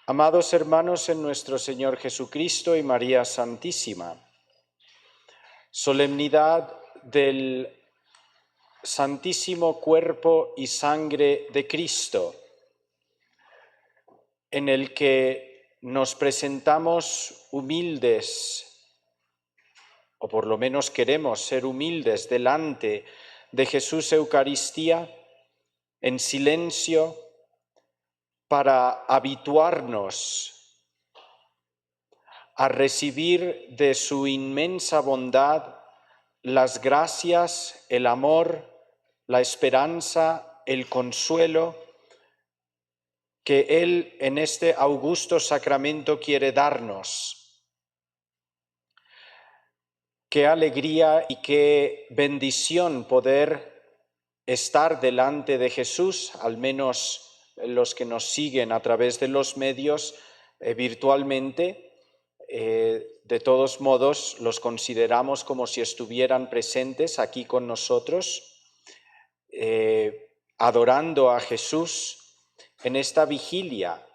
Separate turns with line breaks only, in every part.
Amados hermanos en nuestro Señor Jesucristo y María Santísima, solemnidad del Santísimo Cuerpo y Sangre de Cristo, en el que nos presentamos humildes, o por lo menos queremos ser humildes delante de Jesús Eucaristía, en silencio, para habituarnos a recibir de su inmensa bondad las gracias, el amor, la esperanza, el consuelo que Él en este augusto sacramento quiere darnos. Qué alegría y qué bendición poder estar delante de Jesús, al menos los que nos siguen a través de los medios virtualmente. De todos modos, los consideramos como si estuvieran presentes aquí con nosotros, adorando a Jesús en esta vigilia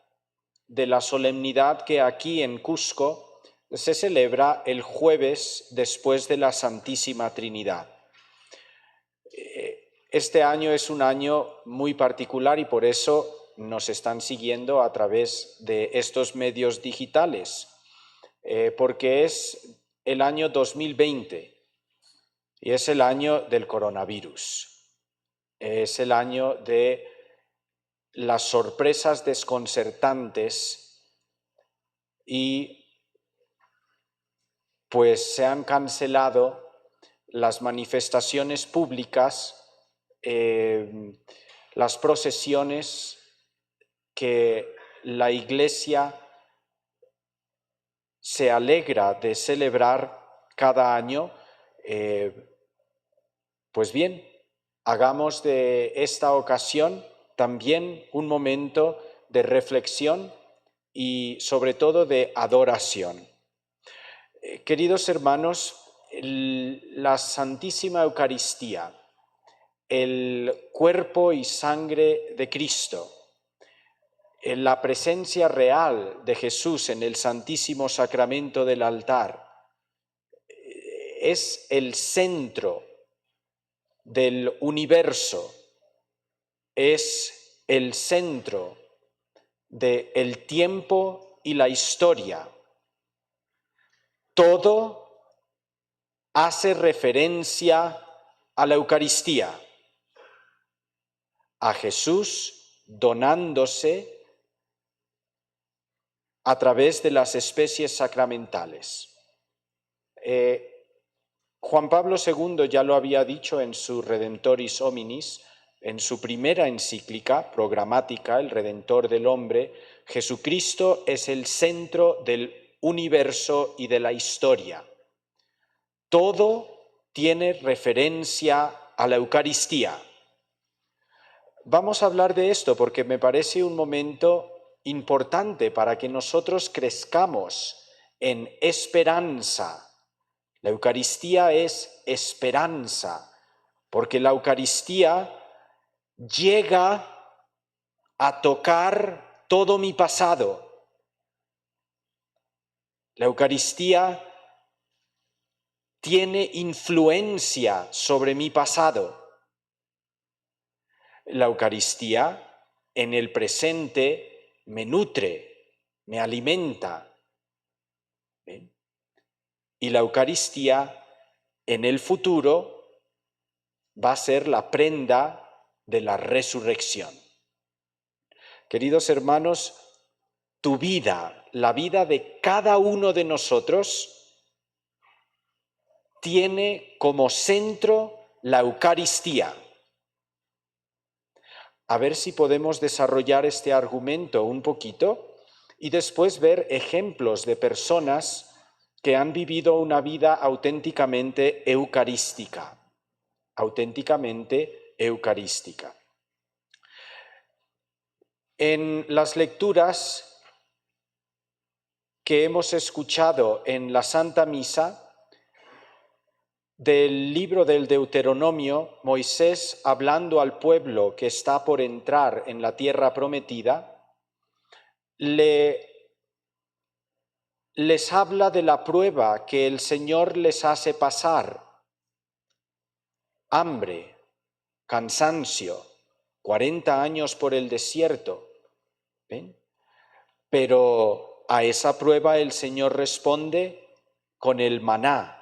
de la solemnidad que aquí en Cusco se celebra el jueves después de la Santísima Trinidad. Este año es un año muy particular y por eso nos están siguiendo a través de estos medios digitales, porque es el año 2020 y es el año del coronavirus. Es el año de las sorpresas desconcertantes y pues se han cancelado las manifestaciones públicas, las procesiones que la Iglesia se alegra de celebrar cada año. Pues bien, hagamos de esta ocasión también un momento de reflexión y sobre todo de adoración. Queridos hermanos, la Santísima Eucaristía, el cuerpo y sangre de Cristo, en la presencia real de Jesús en el Santísimo Sacramento del altar, es el centro del universo, es el centro del tiempo y la historia. Todo hace referencia a la Eucaristía, a Jesús donándose a través de las especies sacramentales. Juan Pablo II ya lo había dicho en su Redemptoris Hominis, en su primera encíclica programática, El Redentor del Hombre. Jesucristo es el centro del universo y de la historia. Todo tiene referencia a la Eucaristía. Vamos a hablar de esto porque me parece un momento importante para que nosotros crezcamos en esperanza. La Eucaristía es esperanza, porque la Eucaristía llega a tocar todo mi pasado. La Eucaristía tiene influencia sobre mi pasado. La Eucaristía en el presente me nutre, me alimenta. ¿Ven? Y la Eucaristía en el futuro va a ser la prenda de la resurrección. Queridos hermanos, tu vida, la vida de cada uno de nosotros, tiene como centro la Eucaristía. A ver si podemos desarrollar este argumento un poquito y después ver ejemplos de personas que han vivido una vida auténticamente eucarística. Auténticamente eucarística. En las lecturas que hemos escuchado en la Santa Misa, del libro del Deuteronomio, Moisés, hablando al pueblo que está por entrar en la tierra prometida, les habla de la prueba que el Señor les hace pasar: hambre, cansancio, 40 años por el desierto. ¿Ven? Pero a esa prueba el Señor responde con el maná,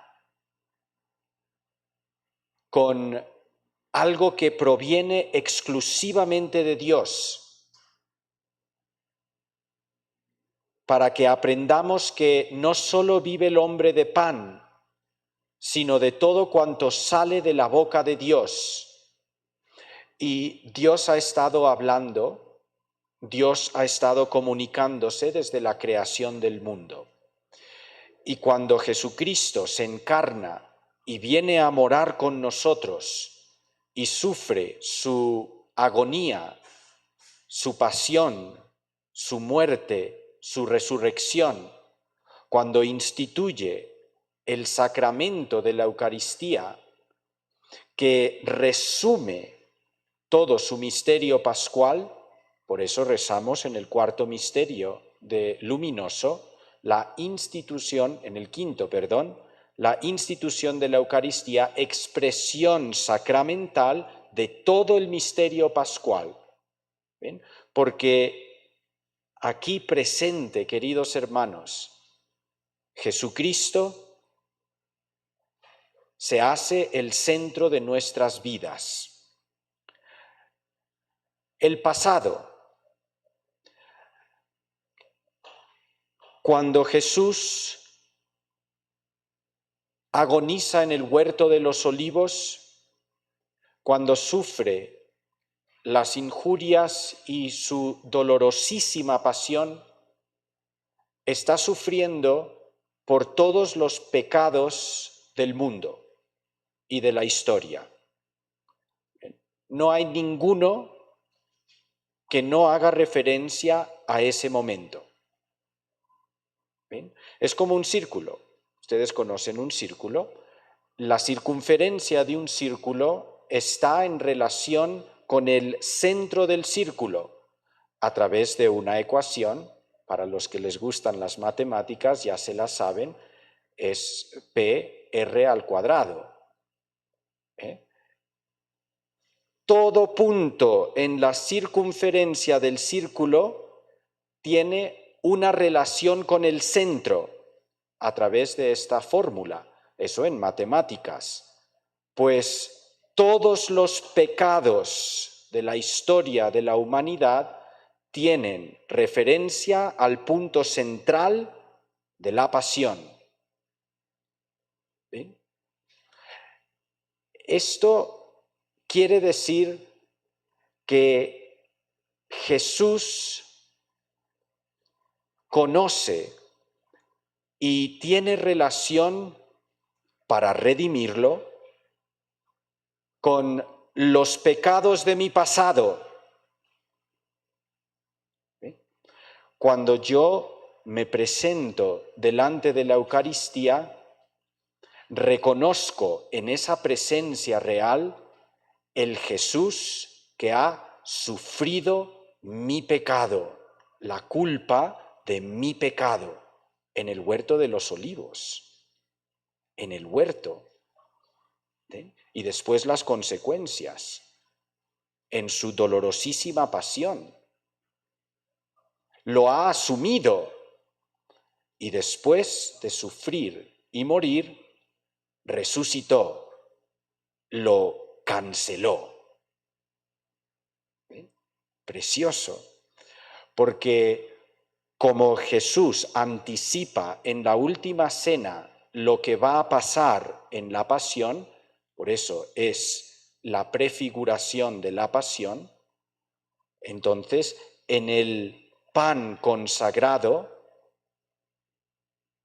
con algo que proviene exclusivamente de Dios, para que aprendamos que no solo vive el hombre de pan, sino de todo cuanto sale de la boca de Dios. Y Dios ha estado hablando, Dios ha estado comunicándose desde la creación del mundo. Y cuando Jesucristo se encarna y viene a morar con nosotros y sufre su agonía, su pasión, su muerte, su resurrección, cuando instituye el sacramento de la Eucaristía, que resume todo su misterio pascual, por eso rezamos en el cuarto misterio luminoso, la institución de la Eucaristía, expresión sacramental de todo el misterio pascual. ¿Ven? Porque aquí presente, queridos hermanos, Jesucristo se hace el centro de nuestras vidas. El pasado. Cuando Jesús agoniza en el huerto de los olivos, cuando sufre las injurias y su dolorosísima pasión, está sufriendo por todos los pecados del mundo y de la historia. No hay ninguno que no haga referencia a ese momento. ¿Ven? Es como un círculo. Ustedes conocen un círculo. La circunferencia de un círculo está en relación con el centro del círculo a través de una ecuación. Para los que les gustan las matemáticas ya se la saben, es PR al cuadrado. Todo punto en la circunferencia del círculo tiene una relación con el centro a través de esta fórmula, eso en matemáticas. Pues todos los pecados de la historia de la humanidad tienen referencia al punto central de la pasión. ¿Ven? Esto quiere decir que Jesús conoce y tiene relación para redimirlo con los pecados de mi pasado. Cuando yo me presento delante de la Eucaristía, reconozco en esa presencia real el Jesús que ha sufrido mi pecado, la culpa de mi pecado, en el huerto de los olivos, en el huerto. ¿Sí? Y después las consecuencias, en su dolorosísima pasión. Lo ha asumido y después de sufrir y morir, resucitó, lo canceló. ¿Sí? Precioso, porque como Jesús anticipa en la última cena lo que va a pasar en la pasión, por eso es la prefiguración de la pasión, entonces en el pan consagrado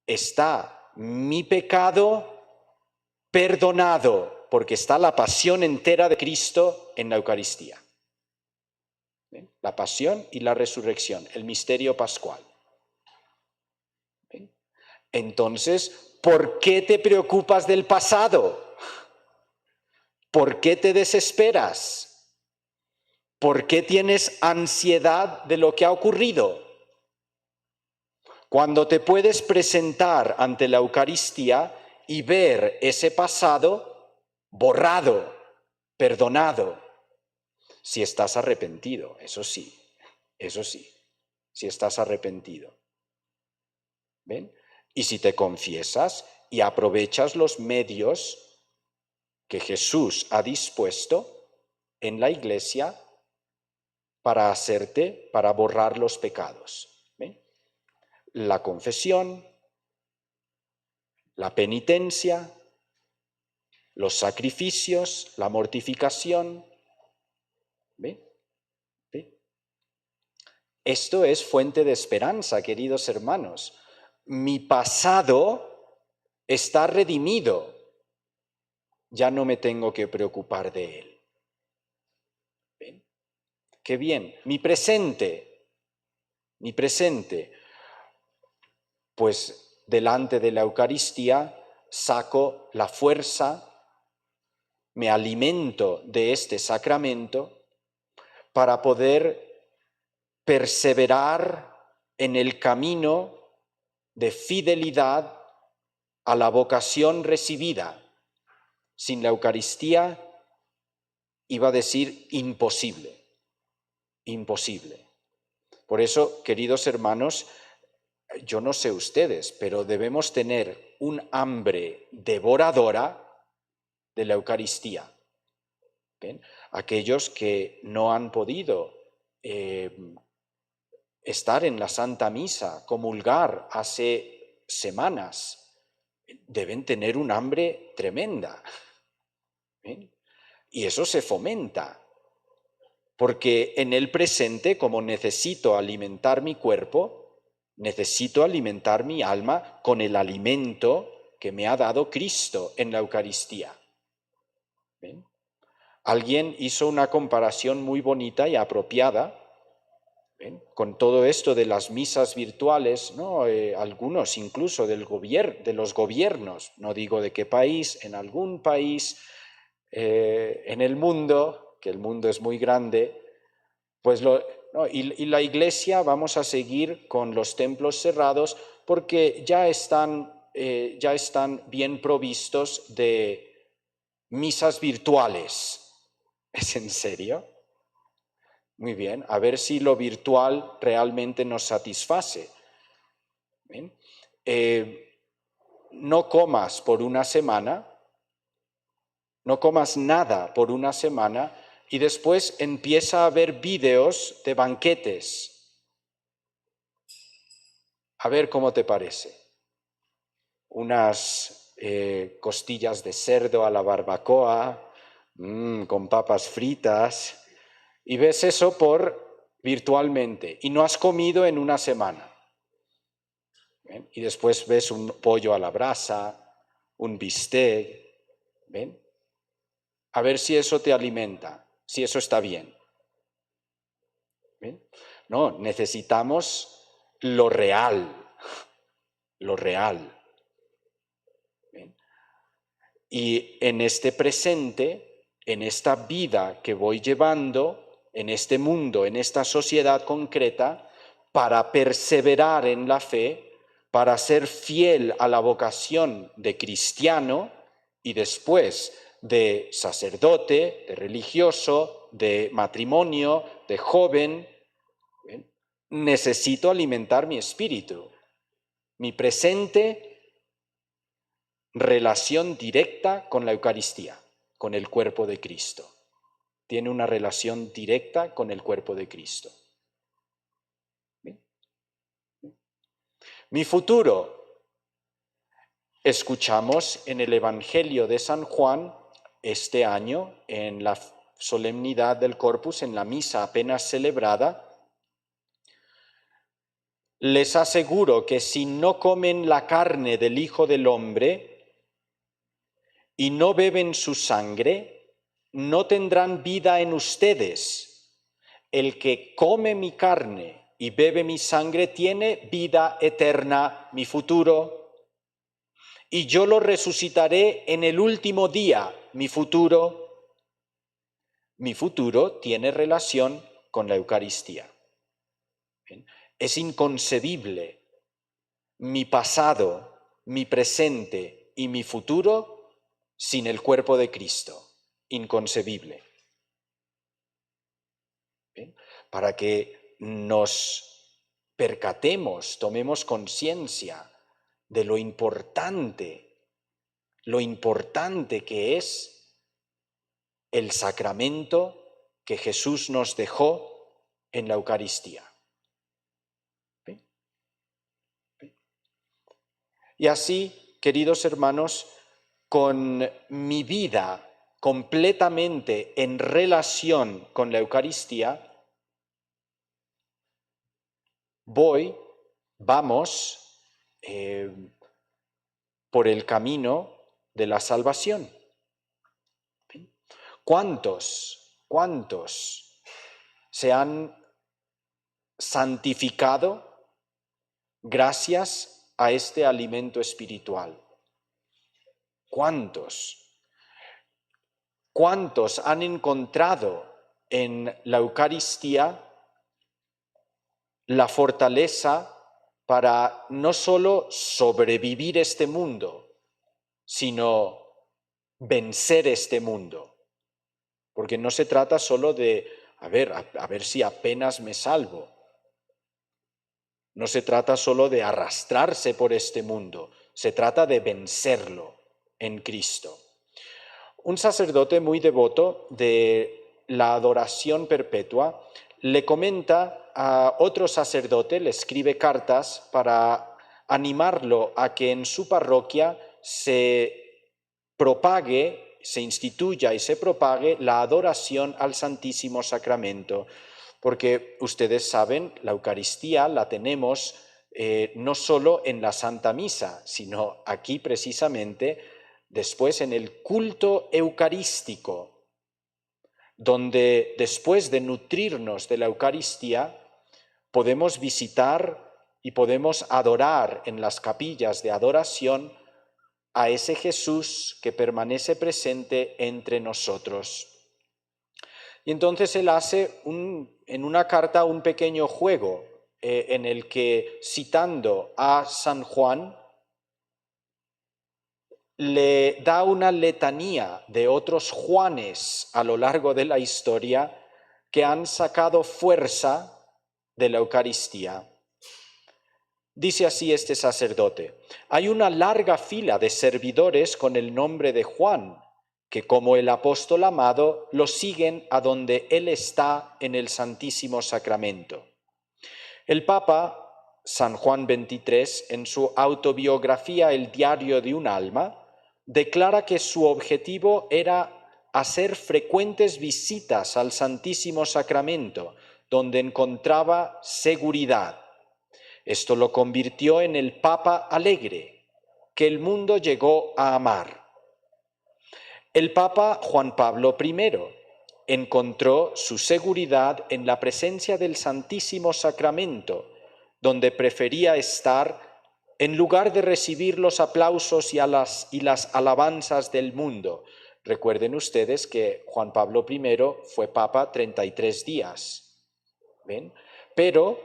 está mi pecado perdonado, porque está la pasión entera de Cristo en la Eucaristía. ¿Ven? La pasión y la resurrección, el misterio pascual. ¿Ven? Entonces, ¿por qué te preocupas del pasado? ¿Por qué te desesperas? ¿Por qué tienes ansiedad de lo que ha ocurrido? Cuando te puedes presentar ante la Eucaristía y ver ese pasado borrado, perdonado, si estás arrepentido, eso sí, si estás arrepentido. ¿Ven? Y si te confiesas y aprovechas los medios que Jesús ha dispuesto en la Iglesia para borrar los pecados. ¿Ven? La confesión, la penitencia, los sacrificios, la mortificación. ¿Ven? ¿Ven? Esto es fuente de esperanza, queridos hermanos. Mi pasado está redimido. Ya no me tengo que preocupar de él. ¿Ven? Qué bien. Mi presente, pues delante de la Eucaristía saco la fuerza, me alimento de este sacramento para poder perseverar en el camino de fidelidad a la vocación recibida. Sin la Eucaristía, iba a decir imposible, imposible. Por eso, queridos hermanos, yo no sé ustedes, pero debemos tener un hambre devoradora de la Eucaristía. ¿Ven? Aquellos que no han podido estar en la Santa Misa, comulgar hace semanas, deben tener un hambre tremenda. ¿Ven? Y eso se fomenta, porque en el presente, como necesito alimentar mi cuerpo, necesito alimentar mi alma con el alimento que me ha dado Cristo en la Eucaristía. ¿Ven? Alguien hizo una comparación muy bonita y apropiada, ¿ven? Con todo esto de las misas virtuales, ¿no? Algunos incluso de los gobiernos, no digo de qué país, en algún país en el mundo, que el mundo es muy grande, pues ¿no? y la Iglesia vamos a seguir con los templos cerrados porque ya están bien provistos de misas virtuales. ¿Es en serio? Muy bien, a ver si lo virtual realmente nos satisface. ¿Bien? No comas por una semana, no comas nada por una semana y después empieza a ver vídeos de banquetes. A ver cómo te parece. Unas costillas de cerdo a la barbacoa, con papas fritas, y ves eso virtualmente y no has comido en una semana. ¿Ven? Y después ves un pollo a la brasa, un bistec. ¿Ven? A ver si eso te alimenta, si eso está bien. ¿Ven? No, necesitamos lo real, lo real. ¿Ven? Y en este presente, en esta vida que voy llevando, en este mundo, en esta sociedad concreta, para perseverar en la fe, para ser fiel a la vocación de cristiano y después de sacerdote, de religioso, de matrimonio, de joven, ¿ven? Necesito alimentar mi espíritu, mi presente, relación directa con la Eucaristía, con el cuerpo de Cristo. Tiene una relación directa con el cuerpo de Cristo. ¿Bien? Mi futuro. Escuchamos en el Evangelio de San Juan este año, en la solemnidad del Corpus, en la misa apenas celebrada, les aseguro que si no comen la carne del Hijo del Hombre y no beben su sangre, no tendrán vida en ustedes. El que come mi carne y bebe mi sangre tiene vida eterna, mi futuro, y yo lo resucitaré en el último día, mi futuro. Mi futuro tiene relación con la Eucaristía. ¿Bien? Es inconcebible mi pasado, mi presente y mi futuro sin el cuerpo de Cristo. Inconcebible. ¿Bien? Para que nos percatemos, tomemos conciencia de lo importante que es el sacramento que Jesús nos dejó en la Eucaristía. ¿Bien? Y así, queridos hermanos, con mi vida completamente en relación con la Eucaristía, vamos por el camino de la salvación. ¿Cuántos se han santificado gracias a este alimento espiritual? ¿Cuántos han encontrado en la Eucaristía la fortaleza para no solo sobrevivir este mundo, sino vencer este mundo? Porque no se trata solo de, a ver si apenas me salvo. No se trata solo de arrastrarse por este mundo, se trata de vencerlo en Cristo. Un sacerdote muy devoto de la adoración perpetua le comenta a otro sacerdote, le escribe cartas para animarlo a que en su parroquia se propague, se instituya y se propague la adoración al Santísimo Sacramento. Porque ustedes saben, la Eucaristía la tenemos no solo en la Santa Misa, sino aquí precisamente después en el culto eucarístico, donde después de nutrirnos de la Eucaristía podemos visitar y podemos adorar en las capillas de adoración a ese Jesús que permanece presente entre nosotros. Y entonces él hace en una carta un pequeño juego en el que, citando a San Juan, le da una letanía de otros Juanes a lo largo de la historia que han sacado fuerza de la Eucaristía. Dice así este sacerdote: hay una larga fila de servidores con el nombre de Juan, que como el apóstol amado lo siguen a donde él está en el Santísimo Sacramento. El Papa San Juan XXIII, en su autobiografía El diario de un alma, declara que su objetivo era hacer frecuentes visitas al Santísimo Sacramento, donde encontraba seguridad. Esto lo convirtió en el Papa alegre, que el mundo llegó a amar. El Papa Juan Pablo I encontró su seguridad en la presencia del Santísimo Sacramento, donde prefería estar en lugar de recibir los aplausos y las alabanzas del mundo. Recuerden ustedes que Juan Pablo I fue Papa 33 días. ¿Ven? Pero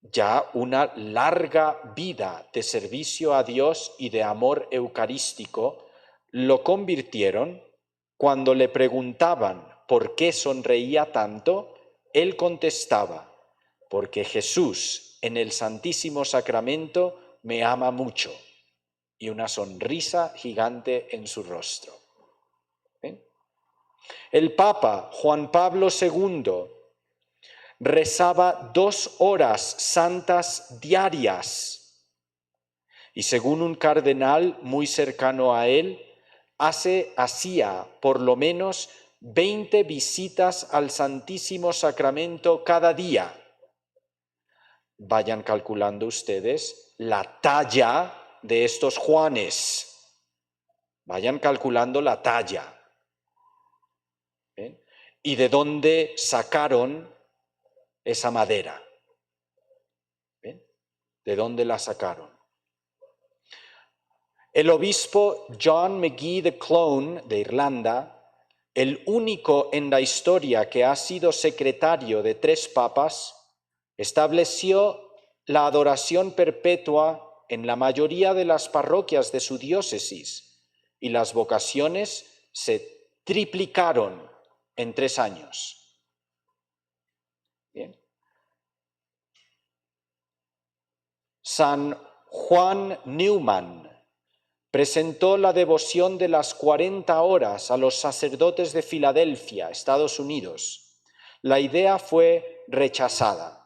ya una larga vida de servicio a Dios y de amor eucarístico lo convirtieron, cuando le preguntaban por qué sonreía tanto, él contestaba: porque Jesús en el Santísimo Sacramento me ama mucho, y una sonrisa gigante en su rostro. ¿Ven? El Papa Juan Pablo II rezaba 2 horas santas diarias y, según un cardenal muy cercano a él, hacía por lo menos 20 visitas al Santísimo Sacramento cada día. Vayan calculando ustedes la talla de estos Juanes. Vayan calculando la talla. ¿Ven? ¿Y de dónde sacaron esa madera? ¿Ven? ¿De dónde la sacaron? El obispo John McGee de Clone, de Irlanda, el único en la historia que ha sido secretario de 3 papas, estableció la adoración perpetua en la mayoría de las parroquias de su diócesis y las vocaciones se triplicaron en 3 años. Bien. San Juan Newman presentó la devoción de las 40 horas a los sacerdotes de Filadelfia, Estados Unidos. La idea fue rechazada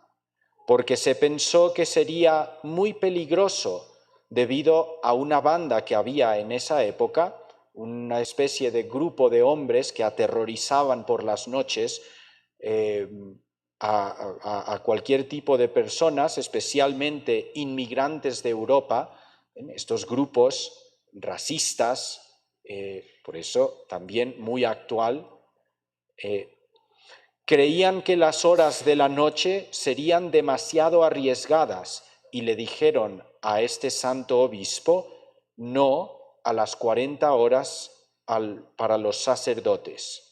porque se pensó que sería muy peligroso debido a una banda que había en esa época, una especie de grupo de hombres que aterrorizaban por las noches a cualquier tipo de personas, especialmente inmigrantes de Europa, en estos grupos racistas, por eso también muy actual. Creían que las horas de la noche serían demasiado arriesgadas y le dijeron a este santo obispo no a las 40 horas para los sacerdotes.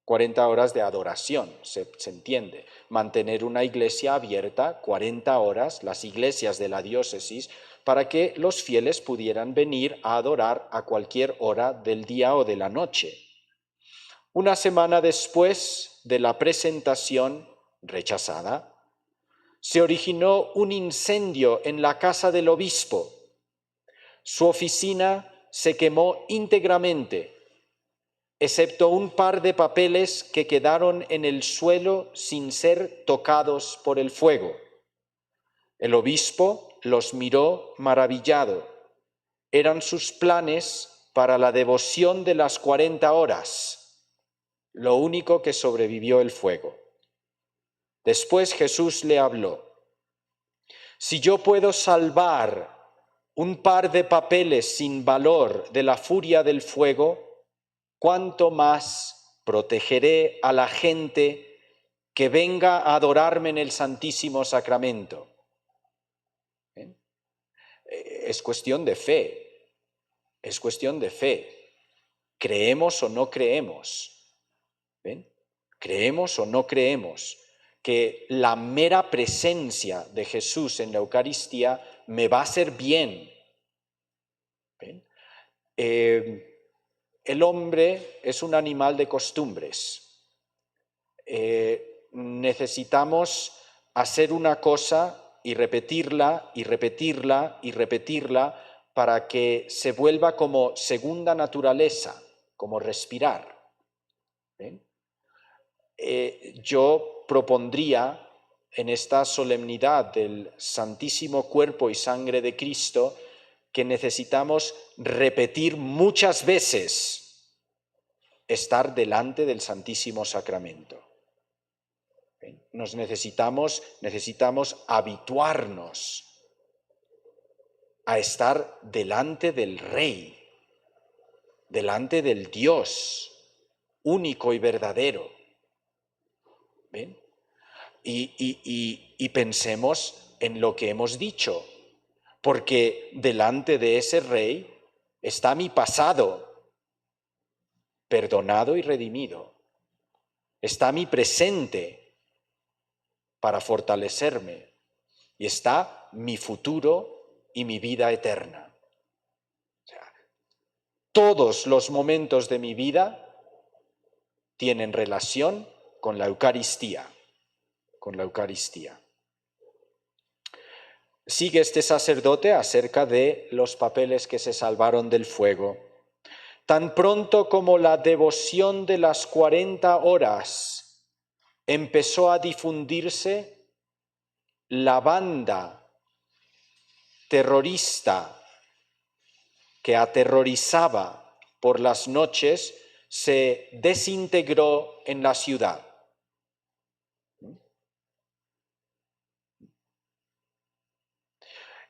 40 horas de adoración, se entiende. Mantener una iglesia abierta 40 horas, las iglesias de la diócesis, para que los fieles pudieran venir a adorar a cualquier hora del día o de la noche. Una semana después de la presentación rechazada, se originó un incendio en la casa del obispo. Su oficina se quemó íntegramente, excepto un par de papeles que quedaron en el suelo sin ser tocados por el fuego. El obispo los miró maravillado. Eran sus planes para la devoción de las 40 horas, lo único que sobrevivió el fuego. Después Jesús le habló: si yo puedo salvar un par de papeles sin valor de la furia del fuego, ¿cuánto más protegeré a la gente que venga a adorarme en el Santísimo Sacramento? ¿Bien? Es cuestión de fe, es cuestión de fe. ¿Creemos o no creemos? ¿Bien? ¿Creemos o no creemos que la mera presencia de Jesús en la Eucaristía me va a hacer bien? ¿Bien? El hombre es un animal de costumbres. Necesitamos hacer una cosa y repetirla y repetirla y repetirla para que se vuelva como segunda naturaleza, como respirar. ¿Bien? Yo propondría en esta solemnidad del Santísimo Cuerpo y Sangre de Cristo que necesitamos repetir muchas veces estar delante del Santísimo Sacramento. Necesitamos habituarnos a estar delante del Rey, delante del Dios único y verdadero. ¿Ven? Y pensemos en lo que hemos dicho, porque delante de ese Rey está mi pasado, perdonado y redimido. Está mi presente para fortalecerme y está mi futuro y mi vida eterna. O sea, todos los momentos de mi vida tienen relación con la Eucaristía, con la Eucaristía. Sigue este sacerdote acerca de los papeles que se salvaron del fuego. Tan pronto como la devoción de las 40 horas empezó a difundirse, la banda terrorista que aterrorizaba por las noches se desintegró en la ciudad.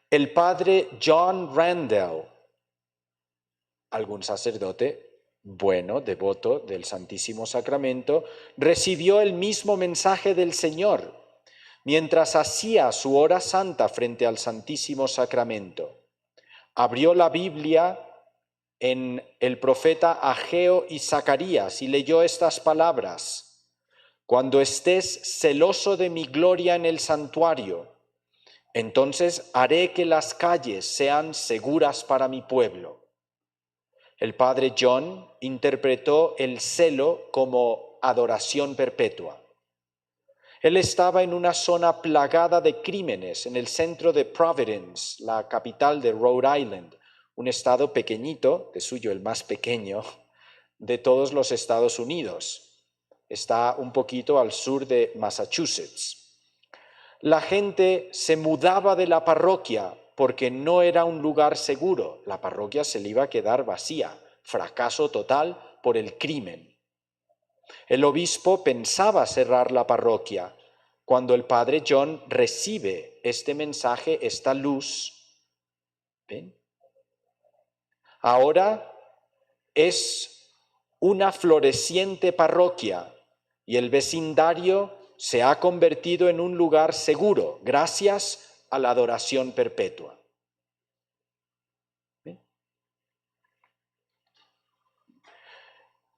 El padre John Randall, algún sacerdote bueno, devoto del Santísimo Sacramento, recibió el mismo mensaje del Señor mientras hacía su hora santa frente al Santísimo Sacramento. Abrió la Biblia en el profeta Ageo y Zacarías y leyó estas palabras: cuando estés celoso de mi gloria en el santuario, Entonces haré que las calles sean seguras para mi pueblo. El padre John interpretó el celo como adoración perpetua. Él estaba en una zona plagada de crímenes en el centro de Providence, la capital de Rhode Island, un estado pequeñito, de suyo el más pequeño de todos los Estados Unidos. Está un poquito al sur de Massachusetts. La gente se mudaba de la parroquia porque no era un lugar seguro. La parroquia se le iba a quedar vacía, fracaso total por el crimen. El obispo pensaba cerrar la parroquia cuando el padre John recibe este mensaje, esta luz. ¿Ven? Ahora es una floreciente parroquia y el vecindario se ha convertido en un lugar seguro gracias a la adoración perpetua.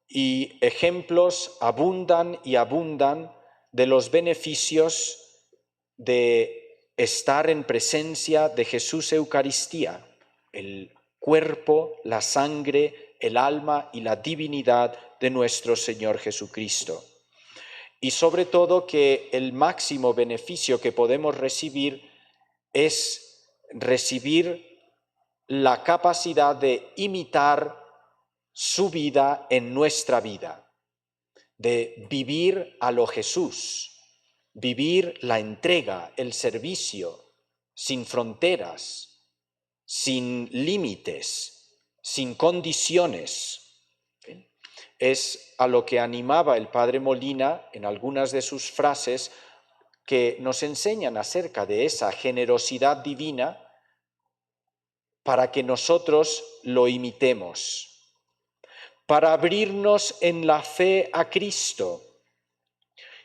Y ejemplos abundan y abundan de los beneficios de estar en presencia de Jesús Eucaristía, el cuerpo, la sangre, el alma y la divinidad de nuestro Señor Jesucristo. Y sobre todo que el máximo beneficio que podemos recibir es recibir la capacidad de imitar su vida en nuestra vida, de vivir a lo Jesús, vivir la entrega, el servicio, sin fronteras, sin límites, sin condiciones. Es a lo que animaba el padre Molina en algunas de sus frases que nos enseñan acerca de esa generosidad divina para que nosotros lo imitemos, para abrirnos en la fe a Cristo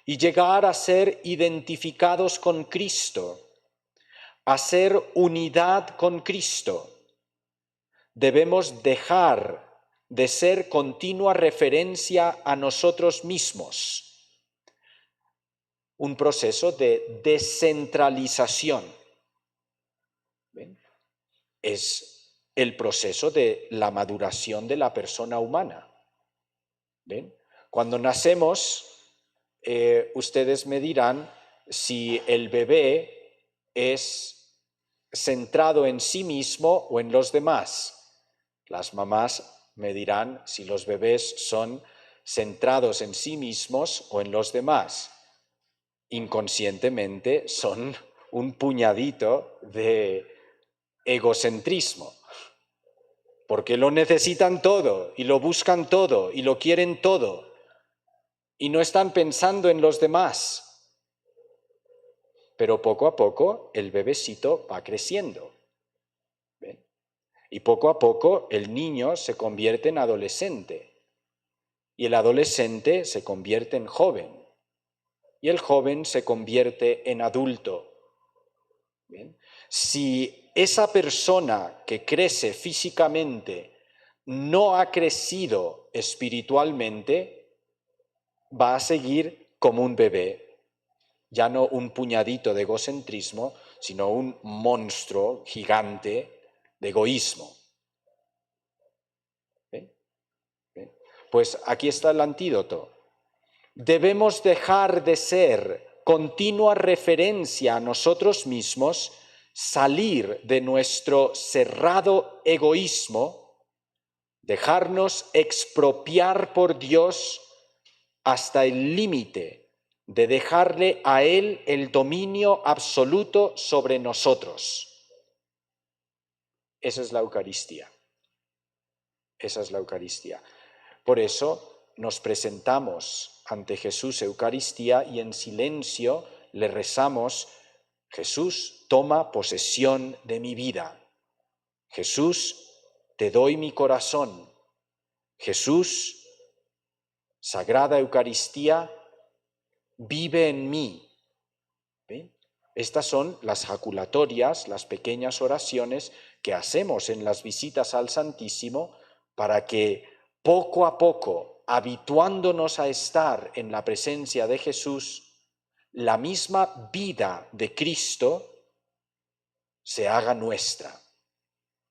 y llegar a ser identificados con Cristo, a ser unidad con Cristo. Debemos dejar de ser continua referencia a nosotros mismos, un proceso de descentralización. ¿Ven? Es el proceso de la maduración de la persona humana. ¿Ven? Cuando nacemos, ustedes me dirán si el bebé es centrado en sí mismo o en los demás. Las mamás me dirán si los bebés son centrados en sí mismos o en los demás. Inconscientemente son un puñadito de egocentrismo, porque lo necesitan todo y lo buscan todo y lo quieren todo y no están pensando en los demás. Pero poco a poco el bebecito va creciendo. ¿Ven? Y poco a poco el niño se convierte en adolescente y el adolescente se convierte en joven y el joven se convierte en adulto. ¿Bien? Si esa persona que crece físicamente no ha crecido espiritualmente, va a seguir como un bebé, ya no un puñadito de egocentrismo, sino un monstruo gigante de egoísmo. ¿Ven? ¿Ven? Pues aquí está el antídoto. Debemos dejar de ser continua referencia a nosotros mismos, salir de nuestro cerrado egoísmo, dejarnos expropiar por Dios hasta el límite de dejarle a Él el dominio absoluto sobre nosotros. Esa es la Eucaristía. Esa es la Eucaristía. Por eso nos presentamos ante Jesús Eucaristía y en silencio le rezamos: Jesús, toma posesión de mi vida. Jesús, te doy mi corazón. Jesús, Sagrada Eucaristía, vive en mí. ¿Ven? Estas son las jaculatorias, las pequeñas oraciones que hacemos en las visitas al Santísimo para que poco a poco, habituándonos a estar en la presencia de Jesús, la misma vida de Cristo se haga nuestra.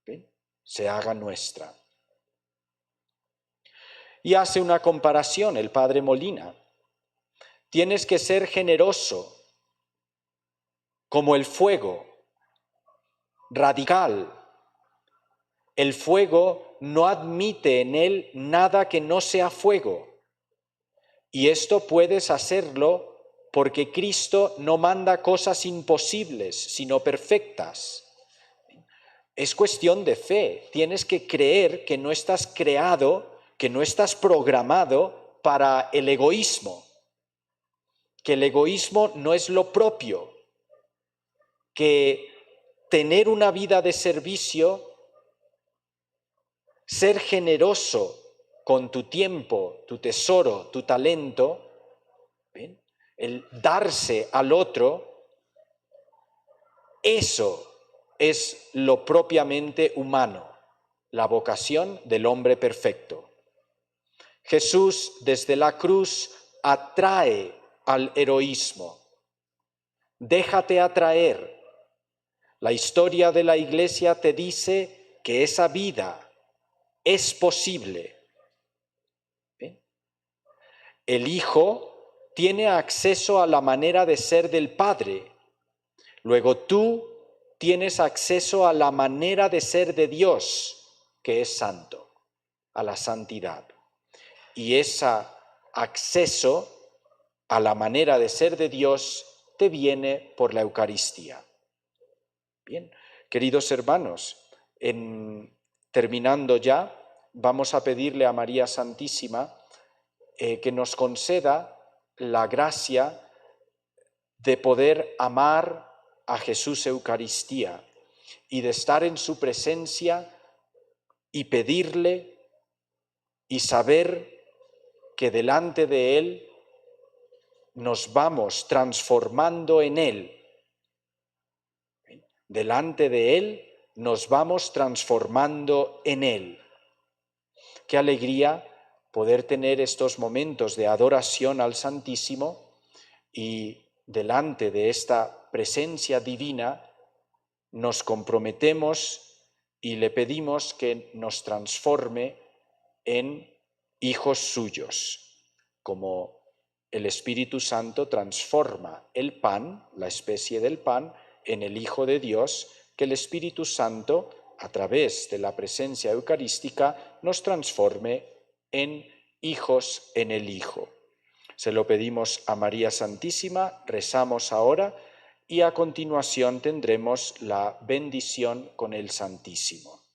¿Bien? Se haga nuestra. Y hace una comparación el padre Molina. Tienes que ser generoso como el fuego, radical. El fuego no admite en él nada que no sea fuego. Y esto puedes hacerlo porque Cristo no manda cosas imposibles, sino perfectas. Es cuestión de fe. Tienes que creer que no estás creado, que no estás programado para el egoísmo, que el egoísmo no es lo propio, que tener una vida de servicio, ser generoso con tu tiempo, tu tesoro, tu talento, ¿bien? El darse al otro, eso es lo propiamente humano, la vocación del hombre perfecto. Jesús desde la cruz atrae al heroísmo. Déjate atraer. La historia de la Iglesia te dice que esa vida es posible. ¿Bien? El Hijo tiene acceso a la manera de ser del Padre. Luego tú tienes acceso a la manera de ser de Dios, que es santo, a la santidad. Y ese acceso a la manera de ser de Dios te viene por la Eucaristía. Bien, queridos hermanos, terminando ya, vamos a pedirle a María Santísima que nos conceda la gracia de poder amar a Jesús Eucaristía y de estar en su presencia y pedirle y saber que delante de Él nos vamos transformando en Él. Delante de Él nos vamos transformando en Él. Qué alegría poder tener estos momentos de adoración al Santísimo y delante de esta presencia divina nos comprometemos y le pedimos que nos transforme en hijos suyos, como el Espíritu Santo transforma el pan, la especie del pan, en el Hijo de Dios, que el Espíritu Santo, a través de la presencia eucarística, nos transforme en hijos en el Hijo. Se lo pedimos a María Santísima, rezamos ahora y a continuación tendremos la bendición con el Santísimo.